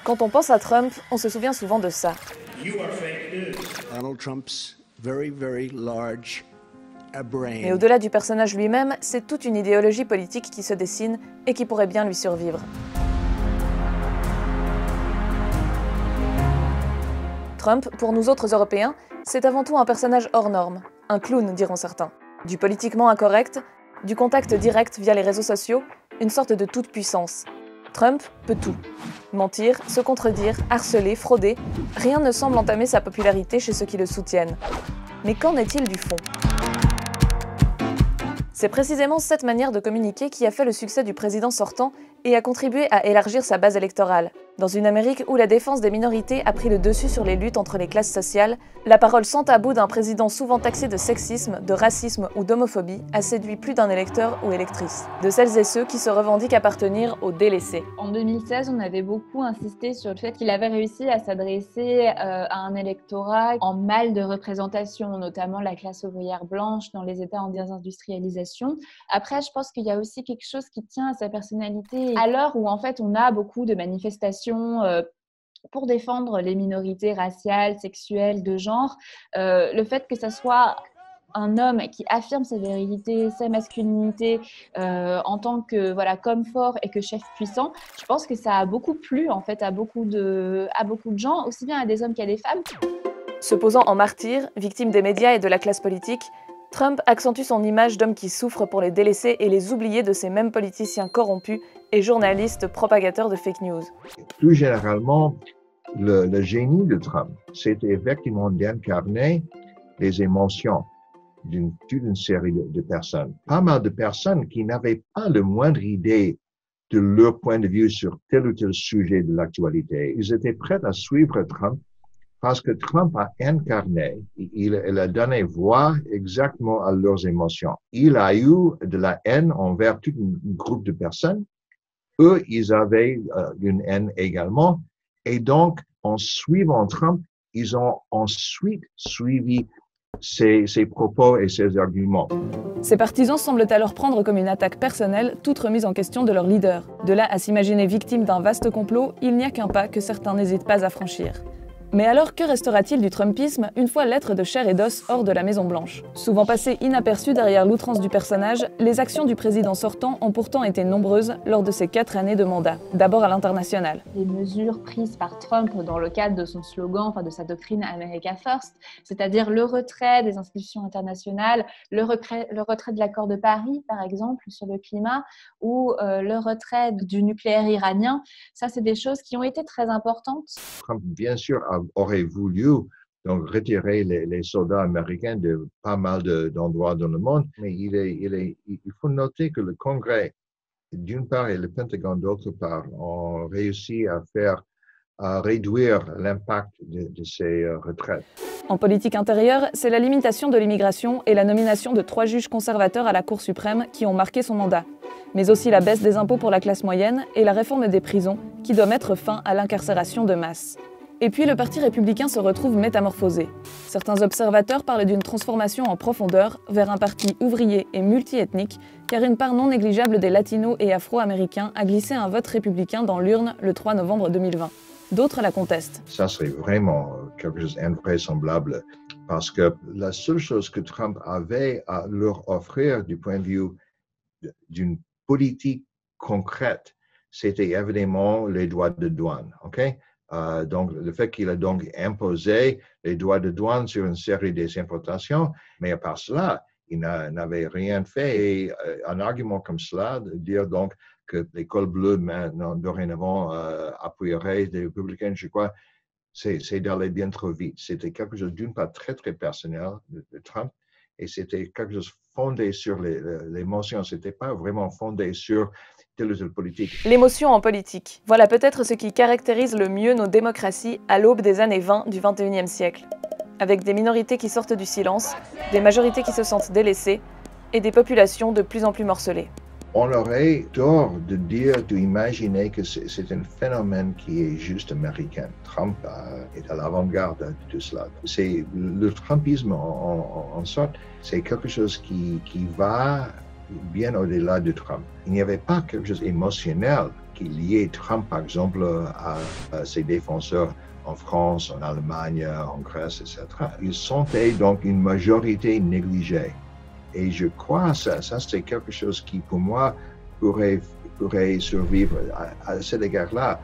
Quand on pense à Trump, on se souvient souvent de ça. Donald Trump's very, very large brain. Mais au-delà du personnage lui-même, c'est toute une idéologie politique qui se dessine et qui pourrait bien lui survivre. Trump, pour nous autres Européens, c'est avant tout un personnage hors norme, un clown diront certains. Du politiquement incorrect, du contact direct via les réseaux sociaux, une sorte de toute-puissance. Trump peut tout. Mentir, se contredire, harceler, frauder, rien ne semble entamer sa popularité chez ceux qui le soutiennent. Mais qu'en est-il du fond ? C'est précisément cette manière de communiquer qui a fait le succès du président sortant et a contribué à élargir sa base électorale. Dans une Amérique où la défense des minorités a pris le dessus sur les luttes entre les classes sociales, la parole sans tabou d'un président souvent taxé de sexisme, de racisme ou d'homophobie a séduit plus d'un électeur ou électrice. De celles et ceux qui se revendiquent appartenir aux délaissés. En 2016, on avait beaucoup insisté sur le fait qu'il avait réussi à s'adresser à un électorat en mal de représentation, notamment la classe ouvrière blanche dans les États en désindustrialisation. Après, je pense qu'il y a aussi quelque chose qui tient à sa personnalité. À l'heure où en fait on a beaucoup de manifestations pour défendre les minorités raciales, sexuelles, de genre, le fait que ça soit un homme qui affirme sa virilité, sa masculinité en tant que qu'homme fort et que chef puissant, je pense que ça a beaucoup plu en fait à beaucoup de gens, aussi bien à des hommes qu'à des femmes. Se posant en martyr, victime des médias et de la classe politique, Trump accentue son image d'homme qui souffre pour les délaissés et les oubliés de ces mêmes politiciens corrompus et journalistes propagateurs de fake news. Plus généralement, le génie de Trump, c'était effectivement d'incarner les émotions toute une série de personnes. Pas mal de personnes qui n'avaient pas la moindre idée de leur point de vue sur tel ou tel sujet de l'actualité. Ils étaient prêts à suivre Trump parce que Trump a incarné, il a donné voix exactement à leurs émotions. Il a eu de la haine envers tout un groupe de personnes. Eux, ils avaient une haine également. Et donc, en suivant Trump, ils ont ensuite suivi ses propos et ses arguments. Ces partisans semblent alors prendre comme une attaque personnelle toute remise en question de leur leader. De là à s'imaginer victime d'un vaste complot, il n'y a qu'un pas que certains n'hésitent pas à franchir. Mais alors, que restera-t-il du Trumpisme une fois l'être de chair et d'os hors de la Maison-Blanche ? Souvent passé inaperçu derrière l'outrance du personnage, les actions du président sortant ont pourtant été nombreuses lors de ses 4 années de mandat. D'abord à l'international. Les mesures prises par Trump dans le cadre de son slogan, de sa doctrine America First, c'est-à-dire le retrait des institutions internationales, le retrait de l'accord de Paris, par exemple, sur le climat, ou le retrait du nucléaire iranien, ça, c'est des choses qui ont été très importantes. Trump, bien sûr, aurait voulu donc retirer les soldats américains de pas mal d'endroits dans le monde, mais il faut noter que le Congrès, d'une part, et le Pentagone, d'autre part, ont réussi à réduire l'impact de ces retraites. En politique intérieure, c'est la limitation de l'immigration et la nomination de 3 juges conservateurs à la Cour suprême qui ont marqué son mandat, mais aussi la baisse des impôts pour la classe moyenne et la réforme des prisons qui doit mettre fin à l'incarcération de masse. Et puis le Parti républicain se retrouve métamorphosé. Certains observateurs parlent d'une transformation en profondeur vers un parti ouvrier et multiethnique, car une part non négligeable des latinos et afro-américains a glissé un vote républicain dans l'urne le 3 novembre 2020. D'autres la contestent. Ça serait vraiment quelque chose d'invraisemblable, parce que la seule chose que Trump avait à leur offrir du point de vue d'une politique concrète, c'était évidemment les droits de douane, ok? Donc, le fait qu'il a donc imposé les droits de douane sur une série des importations, mais à part cela, il n'avait rien fait. Et un argument comme cela, de dire donc que les cols bleus maintenant, dorénavant appuieraient les républicains, je crois, c'est d'aller bien trop vite. C'était quelque chose d'une part très, très personnel de Trump, et c'était quelque chose fondé sur l'émotion. Ce n'était pas vraiment fondé sur telle ou telle politique. L'émotion en politique. Voilà peut-être ce qui caractérise le mieux nos démocraties à l'aube des années 20 du XXIe siècle. Avec des minorités qui sortent du silence, des majorités qui se sentent délaissées et des populations de plus en plus morcelées. On aurait tort d'imaginer que c'est un phénomène qui est juste américain. Trump est à l'avant-garde de tout cela. Le Trumpisme, en sorte, c'est quelque chose qui va bien au-delà de Trump. Il n'y avait pas quelque chose d'émotionnel qui liait Trump, par exemple, à ses défenseurs en France, en Allemagne, en Grèce, etc. Ils sentaient donc une majorité négligée. Et je crois que ça c'est quelque chose qui, pour moi, pourrait survivre à cet égard-là.